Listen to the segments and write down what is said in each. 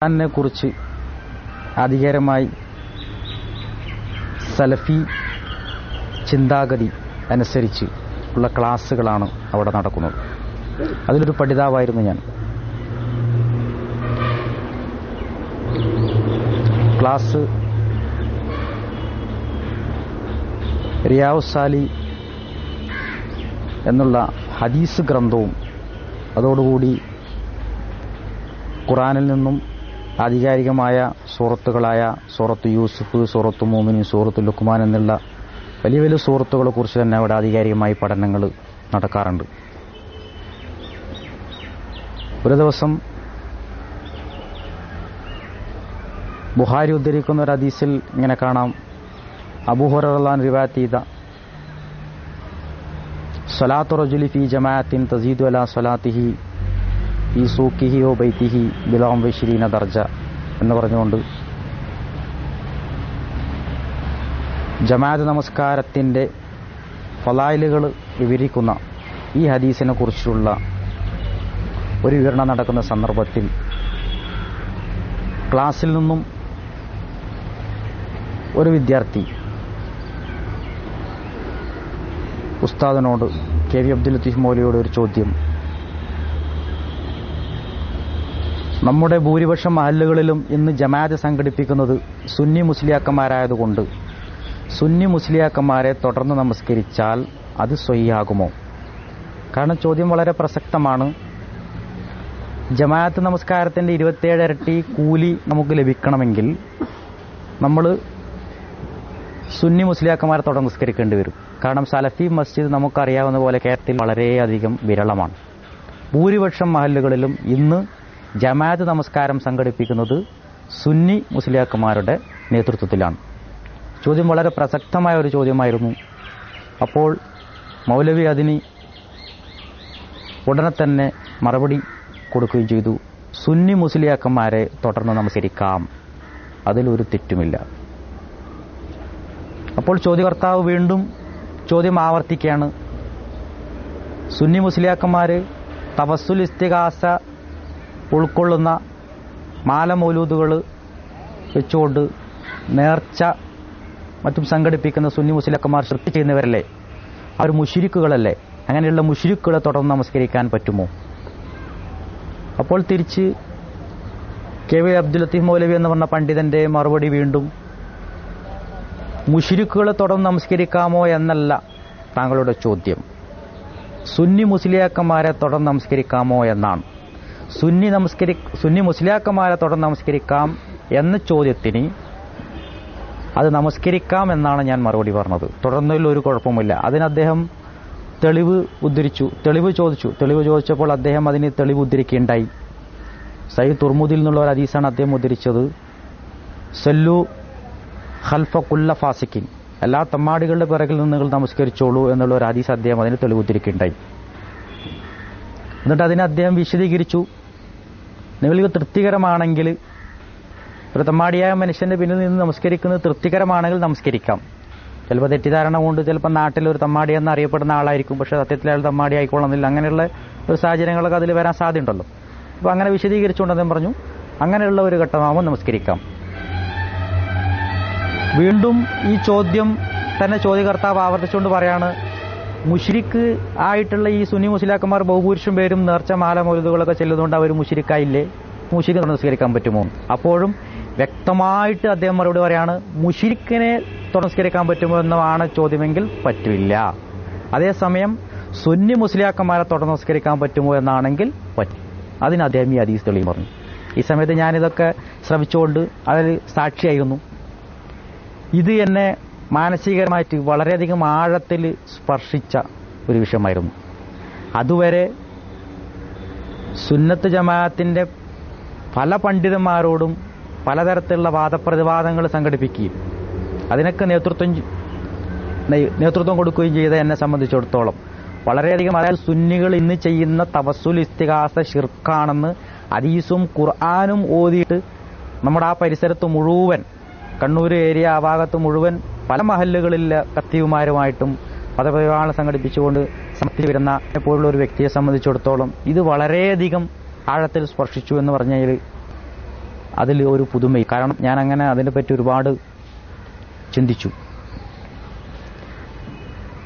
ഖുർആനെ കുറിച്ച് ആധികാരികമായി സലഫി ചിന്താഗതി അനുസരിച്ച് ഉള്ള ക്ലാസ്സുകളാണ് അവിടെ നടക്കുന്നത്. അതിലൊരു പഠിതാവായിരുന്നു ഞാൻ. ക്ലാസ് റിയാഉസ്സാലി എന്നുള്ള ഹദീസ് ഗ്രന്ഥവും അതോടുകൂടി ഖുർആനിൽ നിന്നും ആധികാരികമായ സൂറത്തുകളായ സൂറത്ത് യൂസുഫ്, സൂറത്ത് മൂമിൻ, സൂറത്ത് ലുഖ്മാൻ എന്നുള്ള വലിയ വലിയ സൂറത്തുകളെ കുറിച്ച് തന്നെ അവിടെ ആധികാരികമായി പഠനങ്ങൾ നടക്കാറുണ്ട്. ഒരു ദിവസം ബുഖാരി ഉദ്ധരിക്കുന്ന ഒരു ഹദീസിൽ ഇങ്ങനെ കാണാം, അബൂ ഹുറൈറ റളിയല്ലാഹു അൻഹു റിവായത്ത് ചെയ്ത സ്വലാത്തു റജുലി ഫീ ജമാഅത്തിൻ തസീദു അലാ സ്വലാത്തിഹി ഈ സൂക്കിഹി ഓ ബൈത്തിഹി ബിലാം വശീന ദർജ എന്ന് പറഞ്ഞുകൊണ്ട് ജമാഅത്ത് നമസ്കാരത്തിൻ്റെ ഫളായിലുകൾ വിവരിക്കുന്ന ഈ ഹദീസിനെ കുറിച്ചുള്ള ഒരു വിവരണം നടക്കുന്ന സന്ദർഭത്തിൽ ക്ലാസ്സിൽ നിന്നും ഒരു വിദ്യാർത്ഥി ഉസ്താദിനോട് കെ വി അബ്ദുൽ ലത്തീഫ് മൗലവിയോട് ഒരു ചോദ്യം, നമ്മുടെ ഭൂരിപക്ഷം മഹല്ലുകളിലും ഇന്ന് ജമാഅത്ത് സംഘടിപ്പിക്കുന്നത് സുന്നി മുസ്ലിയാക്കന്മാരായതുകൊണ്ട് സുന്നി മുസ്ലിയാക്കന്മാരെ തുടർന്ന് നമസ്കരിച്ചാൽ അത് സ്വഹിയാകുമോ? കാരണം ചോദ്യം വളരെ പ്രസക്തമാണ്. ജമാഅത്ത് നമസ്കാരത്തിൻ്റെ 27 ഇരട്ടി കൂലി നമുക്ക് ലഭിക്കണമെങ്കിൽ നമ്മൾ സുന്നി മുസ്ലിയാക്കന്മാരെ തുടർന്ന് നമസ്കരിക്കേണ്ടി വരും. കാരണം സലഫി മസ്ജിദ് നമുക്കറിയാവുന്ന പോലെ കേരളത്തിൽ വളരെയധികം വിരളമാണ്. ഭൂരിപക്ഷം മഹല്ലുകളിലും ഇന്ന് ജമാഅത്ത് നമസ്കാരം സംഘടിപ്പിക്കുന്നത് സുന്നി മുസ്ലിയാക്കന്മാരുടെ നേതൃത്വത്തിലാണ്. ചോദ്യം വളരെ പ്രസക്തമായ ഒരു ചോദ്യമായിരുന്നു. അപ്പോൾ മൗലവി അതിന് ഉടനെ തന്നെ മറുപടി കൊടുക്കുകയും ചെയ്തു, സുന്നി മുസ്ലിയാക്കന്മാരെ തുടർന്ന് നമസ്കരിക്കാം, അതിലൊരു തെറ്റുമില്ല. അപ്പോൾ ചോദ്യകർത്താവ് വീണ്ടും ചോദ്യം ആവർത്തിക്കുകയാണ്, സുന്നി മുസ്ലിയാക്കന്മാർ തവസ്സുൽ ഇസ്തിഗാസ ഉൾക്കൊള്ളുന്ന മാല മൗലൂദുകൾ വെച്ചുകൊണ്ട് നേർച്ച മറ്റും സംഘടിപ്പിക്കുന്ന സുന്നി മുസ്ലിയാക്കന്മാർ ശിർക്ക് ചെയ്യുന്നവരല്ലേ? അവർ മുശ്രിക്കുകളല്ലേ? അങ്ങനെയുള്ള മുശ്രിക്കുകളെ തുടർന്ന് നമസ്കരിക്കാൻ പറ്റുമോ? അപ്പോൾ തിരിച്ച് കെ വി അബ്ദുൽ ലത്തീഫ് മൗലവി എന്ന് പറഞ്ഞ പണ്ഡിതന്റെ മറുപടി വീണ്ടും മുശ്രിക്കുകളെ തുടർന്ന് നമസ്കരിക്കാമോ എന്നല്ല താങ്കളുടെ ചോദ്യം, സുന്നി മുസ്ലിയാക്കന്മാരെ തുടർന്ന് നമസ്കരിക്കാമോ എന്നാണ്. സുന്നി മുസ്ലിയാക്കന്മാരെ തുടർന്ന് നമസ്കരിക്കാം എന്ന ചോദ്യത്തിന് അത് നമസ്കരിക്കാം എന്നാണ് ഞാൻ മറുപടി പറഞ്ഞത്. തുടർന്നതിൽ ഒരു കുഴപ്പമില്ല. അതിന് അദ്ദേഹം തെളിവ് ചോദിച്ചപ്പോൾ അദ്ദേഹം അതിന് തെളിവ് ഉദ്ധരിക്കുകയുണ്ടായി. സയ്യിദ് തുർമുദിൽ നിന്നുള്ള ഒരു ഹദീസാണ് അദ്ദേഹം ഉദ്ധരിച്ചത്, സല്ലു ഖൽഫ കുല്ല ഫാസിക്കിൻ, എല്ലാ തമ്മാടികളുടെ പിറകിൽ നിന്ന് നിങ്ങൾ നമസ്കരിച്ചോളൂ എന്നുള്ള ഒരു ഹദീസ് അദ്ദേഹം അതിന് തെളിവ് ഉദ്ധരിക്കുകയുണ്ടായി. എന്നിട്ട് അതിനെ അദ്ദേഹം വിശദീകരിച്ചു, നിങ്ങൾക്ക് തൃപ്തികരമാണെങ്കിൽ, ഒരു തമ്മാടിയായ മനുഷ്യന്റെ പിന്നിൽ നിന്ന് നമസ്കരിക്കുന്നത് തൃപ്തികരമാണെങ്കിൽ നമസ്കരിക്കാം. ചിലപ്പോൾ തെറ്റിദ്ധാരണ കൊണ്ട് ചിലപ്പോൾ നാട്ടിൽ ഒരു തമ്മാടി എന്നറിയപ്പെടുന്ന ആളായിരിക്കും, പക്ഷേ സത്യത്തിൽ അയാൾ തമ്മാടി ആയിക്കൊള്ളുന്നില്ല. അങ്ങനെയുള്ള ഒരു സാഹചര്യങ്ങളൊക്കെ അതിൽ വരാൻ സാധ്യതയുണ്ടല്ലോ. അപ്പോൾ അങ്ങനെ വിശദീകരിച്ചുകൊണ്ട് അദ്ദേഹം പറഞ്ഞു, അങ്ങനെയുള്ള ഒരു ഘട്ടമാകുമ്പോൾ നമസ്കരിക്കാം. വീണ്ടും ഈ ചോദ്യം തന്നെ ചോദ്യകർത്താവ് ആവർത്തിച്ചുകൊണ്ട് പറയാണ്, മുശ്രിക്ക് ആയിട്ടുള്ള ഈ സുന്നി മുസ്ലിയാക്കന്മാർ ബഹുഭൂരിഷം പേരും നേർച്ച മാല മൗലൂദുകളൊക്കെ ചെല്ലുന്നതുകൊണ്ട് അവർ മുശ്രിക്കായില്ലേ? മുശ്രിക്ക് നമസ്കരിക്കാൻ പറ്റുമോ? അപ്പോഴും വ്യക്തമായിട്ട് അദ്ദേഹം മറുപടി പറയാണ്, മുശ്രിക്കിനെ നമസ്കരിക്കാൻ പറ്റുമോ എന്നാണ് ചോദ്യമെങ്കിൽ പറ്റില്ല. അതേസമയം സുന്നി മുസ്ലിയാക്കന്മാരെ തുടർന്ന് നമസ്കരിക്കാൻ പറ്റുമോ എന്നാണെങ്കിൽ പറ്റും. അതിന് അദ്ദേഹം ഈ ഹദീസ് തെളിവ് പറഞ്ഞു. ഈ സമയത്ത് ഞാനിതൊക്കെ ശ്രമിച്ചുകൊണ്ട് അതിൽ സാക്ഷിയായിരുന്നു. ഇത് എന്നെ മാനസികമായിട്ട് വളരെയധികം ആഴത്തിൽ സ്പർശിച്ച ഒരു വിഷയമായിരുന്നു. അതുവരെ സുന്നത്ത് ജമാഅത്തിന്റെ പല പണ്ഡിതന്മാരോടും പലതരത്തിലുള്ള വാദപ്രതിവാദങ്ങൾ സംഘടിപ്പിക്കുകയും അതിനൊക്കെ നേതൃത്വം കൊടുക്കുകയും ചെയ്ത എന്നെ സംബന്ധിച്ചിടത്തോളം വളരെയധികം, അതായത് സുന്നികൾ ഇന്ന് ചെയ്യുന്ന തവസ്സുൽ ഇസ്തിഗാസ ശിർക്കാണെന്ന് ഹദീസും ഖുർആനും ഓതിയിട്ട് നമ്മുടെ ആ പരിസരത്ത് മുഴുവൻ, കണ്ണൂർ ഏരിയ ആ ഭാഗത്ത് മുഴുവൻ പല മഹല്ലുകളിലെ കത്തീവുമാരുമായിട്ടും മതപരിപാലനം സംഘടിപ്പിച്ചുകൊണ്ട് സമർപ്പിച്ചു വരുന്ന എപ്പോഴുള്ള ഒരു വ്യക്തിയെ സംബന്ധിച്ചിടത്തോളം ഇത് വളരെയധികം ആഴത്തിൽ സ്പർശിച്ചു എന്ന് പറഞ്ഞാൽ അതിൽ ഒരു പുതുമയും. കാരണം ഞാൻ അങ്ങനെ അതിനെപ്പറ്റി ഒരുപാട് ചിന്തിച്ചു.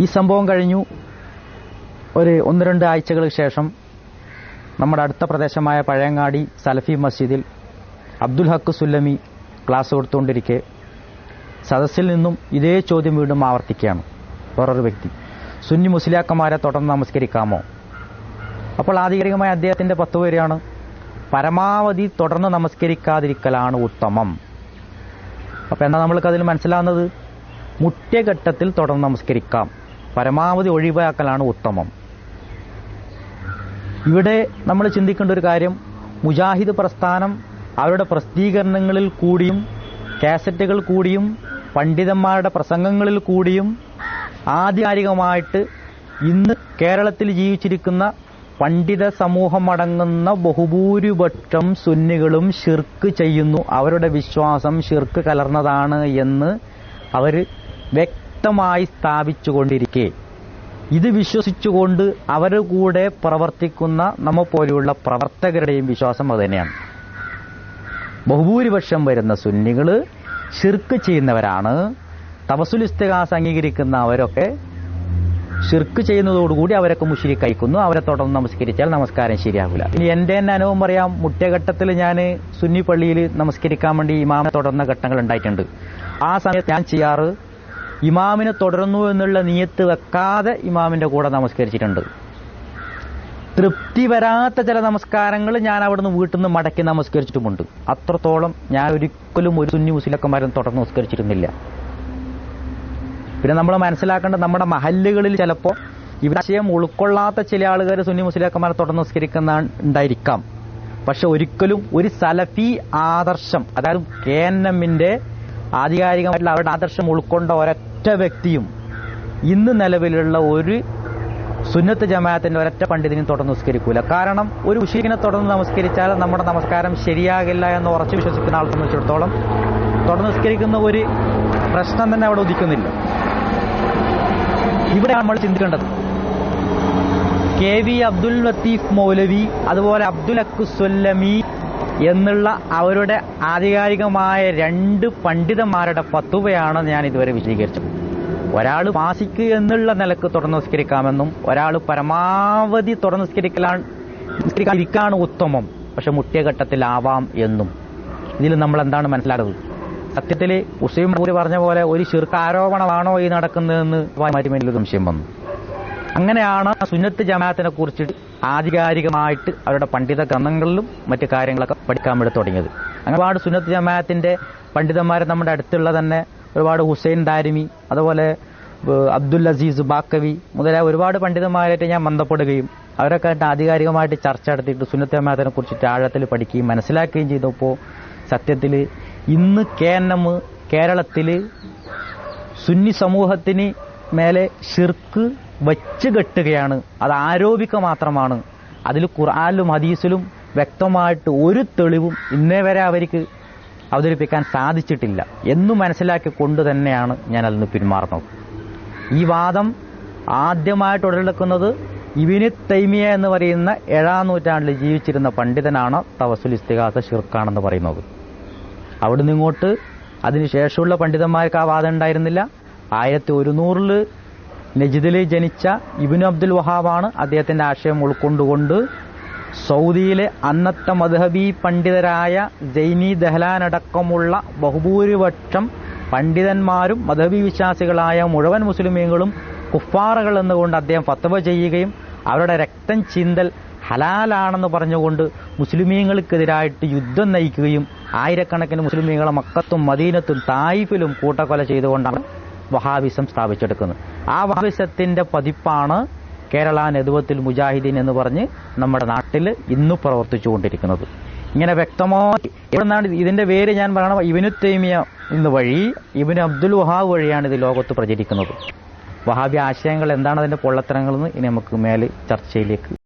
ഈ സംഭവം കഴിഞ്ഞു ഒരു 1-2 ആഴ്ചകൾക്ക് ശേഷം നമ്മുടെ അടുത്ത പ്രദേശമായ പഴയങ്ങാടി സലഫി മസ്ജിദിൽ അബ്ദുൽ ഹക്ക് സുല്ലമി ക്ലാസ് കൊടുത്തുകൊണ്ടിരിക്കെ സദസ്സിൽ നിന്നും ഇതേ ചോദ്യം വീണ്ടും ആവർത്തിക്കുകയാണ് വേറൊരു വ്യക്തി. സുന്നി മുസ്ലിയാക്കന്മാരെ തുടർന്ന് നമസ്കരിക്കാമോ? അപ്പോൾ ആധികാരികമായ അദ്ദേഹത്തിന്റെ 10 വരെയാണ്, പരമാവധി തുടർന്ന് നമസ്കരിക്കാതിരിക്കലാണ് ഉത്തമം. അപ്പൊ എന്താ നമ്മൾക്ക് അതിൽ മനസ്സിലാവുന്നത്? മുഖ്യഘട്ടത്തിൽ തുടർന്ന് നമസ്കരിക്കാം, പരമാവധി ഒഴിവാക്കലാണ് ഉത്തമം. ഇവിടെ നമ്മൾ ചിന്തിക്കേണ്ട ഒരു കാര്യം, മുജാഹിദ് പ്രസ്ഥാനം അവരുടെ പ്രസിദ്ധീകരണങ്ങളിൽ കൂടിയും കാസറ്റുകൾ കൂടിയും പണ്ഡിതന്മാരുടെ പ്രസംഗങ്ങളിൽ കൂടിയും ആധികാരികമായിട്ട് ഇന്ന് കേരളത്തിൽ ജീവിച്ചിരിക്കുന്ന പണ്ഡിത സമൂഹമടങ്ങുന്ന ബഹുഭൂരിപക്ഷം സുന്നികളും ശിർക്ക് ചെയ്യുന്നു, അവരുടെ വിശ്വാസം ശിർക്ക് കലർന്നതാണ് എന്ന് അവർ വ്യക്തമായി സ്ഥാപിച്ചുകൊണ്ടിരിക്കെ ഇത് വിശ്വസിച്ചുകൊണ്ട് അവരുടെ കൂടെ പ്രവർത്തിക്കുന്ന നമ്മെ പോലെയുള്ള പ്രവർത്തകരുടെയും വിശ്വാസം അതുതന്നെയാണ്. ബഹുഭൂരിപക്ഷം വരുന്ന സുന്നികൾ ശിർക്ക് ചെയ്യുന്നവരാണ്. തവസുൽ ഇസ്തിഗാസ അംഗീകരിക്കുന്ന അവരൊക്കെ ശിർക്ക് ചെയ്യുന്നതോടുകൂടി അവരൊക്കെ മുശ്രിക്കയക്കുന്നു. അവരെ തുടർന്ന് നമസ്കരിച്ചാൽ നമസ്കാരം ശരിയാകില്ല. ഇനി എന്റെ തന്നെ അനുഭവം പറയാം. മുഖ്യഘട്ടത്തിൽ ഞാൻ സുന്നി പള്ളിയിൽ നമസ്കരിക്കാൻ വേണ്ടി ഇമാമിനെ തുടർന്ന ഘട്ടങ്ങൾ ഉണ്ടായിട്ടുണ്ട്. ആ സമയത്ത് ഞാൻ ചെയ്യാറ്, ഇമാമിനെ തുടരുന്നു എന്നുള്ള നിയത്ത് വെക്കാതെ ഇമാമിന്റെ കൂടെ നമസ്കരിച്ചിട്ടുണ്ട്. തൃപ്തി വരാത്ത ചില നമസ്കാരങ്ങൾ ഞാൻ അവിടുന്ന് വീട്ടിൽ നിന്ന് മടക്കി നമസ്കരിച്ചിട്ടുമുണ്ട്. അത്രത്തോളം ഞാൻ ഒരിക്കലും ഒരു സുന്നി മുസ്ലിയാക്കന്മാരും തുടർന്ന് നമസ്കരിച്ചിരുന്നില്ല. പിന്നെ നമ്മൾ മനസ്സിലാക്കേണ്ട, നമ്മുടെ മഹല്ലുകളിൽ ചിലപ്പോൾ ഇവരാശയം ഉൾക്കൊള്ളാത്ത ചില ആളുകൾ സുന്നി മുസ്ലിയാക്കന്മാരെ തുടർന്ന് നമസ്കരിക്കുന്ന ഉണ്ടായിരിക്കാം. പക്ഷെ ഒരിക്കലും ഒരു സലഫി ആദർശം, അതായത് KNMന്റെ ആധികാരികമായിട്ടുള്ള അവരുടെ ആദർശം ഉൾക്കൊണ്ട ഒരൊറ്റ വ്യക്തിയും ഇന്ന് നിലവിലുള്ള ഒരു സുന്നത്ത് ജമാഅത്തിന്റെ ഒരൊറ്റ പണ്ഡിതനും തുടർന്ന് നമസ്കരിക്കൂല. കാരണം ഒരു മുശ്രിക്കിനെ തുടർന്ന് നമസ്കരിച്ചാൽ നമ്മുടെ നമസ്കാരം ശരിയാകില്ല എന്ന് ഉറച്ചു വിശ്വസിക്കുന്ന ആളെ സംബന്ധിച്ചിടത്തോളം തുടർന്ന് നമസ്കരിക്കുന്ന ഒരു പ്രശ്നം തന്നെ അവിടെ ഉദിക്കുന്നില്ല. ഇവിടെ നമ്മൾ ചിന്തിക്കേണ്ടത്, KV അബ്ദുൽ ലത്തീഫ് മൗലവി അതുപോലെ അബ്ദുൽ ഹക്ക് സുല്ലമി എന്നുള്ള അവരുടെ ആധികാരികമായ 2 പണ്ഡിതന്മാരുടെ ഫത്വയാണ് ഞാൻ ഇതുവരെ വിശദീകരിച്ചത്. ഒരാൾ മാസിക്ക് എന്നുള്ള നിലക്ക് തുടർന്ന് നമസ്കരിക്കാമെന്നും ഒരാൾ പരമാവധി തുടർന്ന് നമസ്കരിക്കാതിരിക്കാണ് ഉത്തമം, പക്ഷെ മുഖ്യഘട്ടത്തിലാവാം എന്നും. ഇതിൽ നമ്മൾ എന്താണ് മനസ്സിലാക്കുന്നത്? സത്യത്തിൽ ഉസൈം പൂരി പറഞ്ഞ പോലെ ഒരു ശിർക്ക് ആരോപണമാണോ ഈ നടക്കുന്നതെന്ന് മാറ്റിമേലൊരു സംശയം വന്നു. അങ്ങനെയാണ് സുന്നത്ത് ജമാഅത്തിനെ കുറിച്ച് ആധികാരികമായിട്ട് അവരുടെ പണ്ഡിത ഗ്രന്ഥങ്ങളിലും മറ്റു കാര്യങ്ങളൊക്കെ പഠിക്കാൻ വേണ്ടി തുടങ്ങിയത്. അങ്ങനെ ഒരുപാട് സുന്നത്ത് ജമാഅത്തിന്റെ പണ്ഡിതന്മാർ നമ്മുടെ അടുത്തുള്ള തന്നെ ഒരുപാട് ഹുസൈൻ ദാരിമി, അതുപോലെ അബ്ദുൽ അസീസ് ബാക്കവി മുതലായ ഒരുപാട് പണ്ഡിതന്മാരായിട്ട് ഞാൻ ബന്ധപ്പെടുകയും അവരൊക്കെ ആയിട്ട് ആധികാരികമായിട്ട് ചർച്ച നടത്തിയിട്ട് സുന്നത്ത് ജമാഅത്തിനെ കുറിച്ചിട്ട് ആഴത്തിൽ പഠിക്കുകയും മനസ്സിലാക്കുകയും ചെയ്തപ്പോൾ സത്യത്തിൽ ഇന്ന് KNM കേരളത്തിൽ സുന്നി സമൂഹത്തിന് മേലെ ശിർക്ക് വച്ച് കെട്ടുകയാണ്. അത് ആരോപിക്കുക മാത്രമാണ്. അതിൽ ഖുർആനിലും ഹദീസിലും വ്യക്തമായിട്ട് ഒരു തെളിവും ഇന്നേ വരെ അവർക്ക് അവതരിപ്പിക്കാൻ സാധിച്ചിട്ടില്ല എന്ന് മനസ്സിലാക്കിക്കൊണ്ട് തന്നെയാണ് ഞാൻ അതിൽ നിന്ന് പിന്മാറുന്നത്. ഈ വാദം ആദ്യമായിട്ട് ഉടലെടുക്കുന്നത് ഇബ്നു തൈമിയ എന്ന് പറയുന്ന 7-ാം നൂറ്റാണ്ടിൽ ജീവിച്ചിരുന്ന പണ്ഡിതനാണ് തവസുൽ ഇസ്തിഗാസ ശിർക്കാണെന്ന് പറയുന്നത്. അവിടുന്ന് ഇങ്ങോട്ട് അതിനുശേഷമുള്ള പണ്ഡിതന്മാർക്ക് ആ വാദം ഉണ്ടായിരുന്നില്ല. 1100 നജിദിൽ ജനിച്ച ഇബ്നു അബ്ദുൽ വഹാബാണ് അദ്ദേഹത്തിന്റെ ആശയം ഉൾക്കൊണ്ടുകൊണ്ട് സൗദിയിലെ അന്നത്തെ മദ്ഹബി പണ്ഡിതരായ സൈനി ദഹ്ലാൻ അടക്കമുള്ള ബഹുഭൂരിപക്ഷം പണ്ഡിതന്മാരും മദ്ഹബി വിശ്വാസികളായ മുഴുവൻ മുസ്ലിമീങ്ങളും കുഫാറുകൾ എന്നുകൊണ്ട് അദ്ദേഹം ഫത്വ ചെയ്യുകയും അവരുടെ രക്തം ചിന്തൽ ഹലാലാണെന്ന് പറഞ്ഞുകൊണ്ട് മുസ്ലിമീങ്ങൾക്കെതിരായിട്ട് യുദ്ധം നയിക്കുകയും ആയിരക്കണക്കിന് മുസ്ലിമീങ്ങളെ മക്കത്തും മദീനത്തും തായിഫിലും കൂട്ടക്കൊല ചെയ്തുകൊണ്ടാണ് വഹാബിസം സ്ഥാപിച്ചെടുക്കുന്നത്. ആ വഹാബിസത്തിന്റെ പതിപ്പാണ് കേരള നെതുവത്തുൽ മുജാഹിദീൻ എന്ന് പറഞ്ഞ് നമ്മുടെ നാട്ടിൽ ഇന്ന് പ്രവർത്തിച്ചുകൊണ്ടിരിക്കുന്നത്. ഇങ്ങനെ വ്യക്തമായി എവിടെന്നാണ് ഇതിന്റെ പേര് ഞാൻ പറയണം, ഇബ്നു തൈമിയ എന്ന് വഴി ഇബ്നു അബ്ദുൽ വഹാബ് വഴിയാണ് ഇത് ലോകത്ത് പ്രചരിക്കുന്നത്. വഹാബി ആശയങ്ങൾ എന്താണ് അതിന്റെ പൊള്ളത്തരങ്ങളെന്ന് ഇനി നമുക്ക് മേലെ ചർച്ചയിലേക്ക്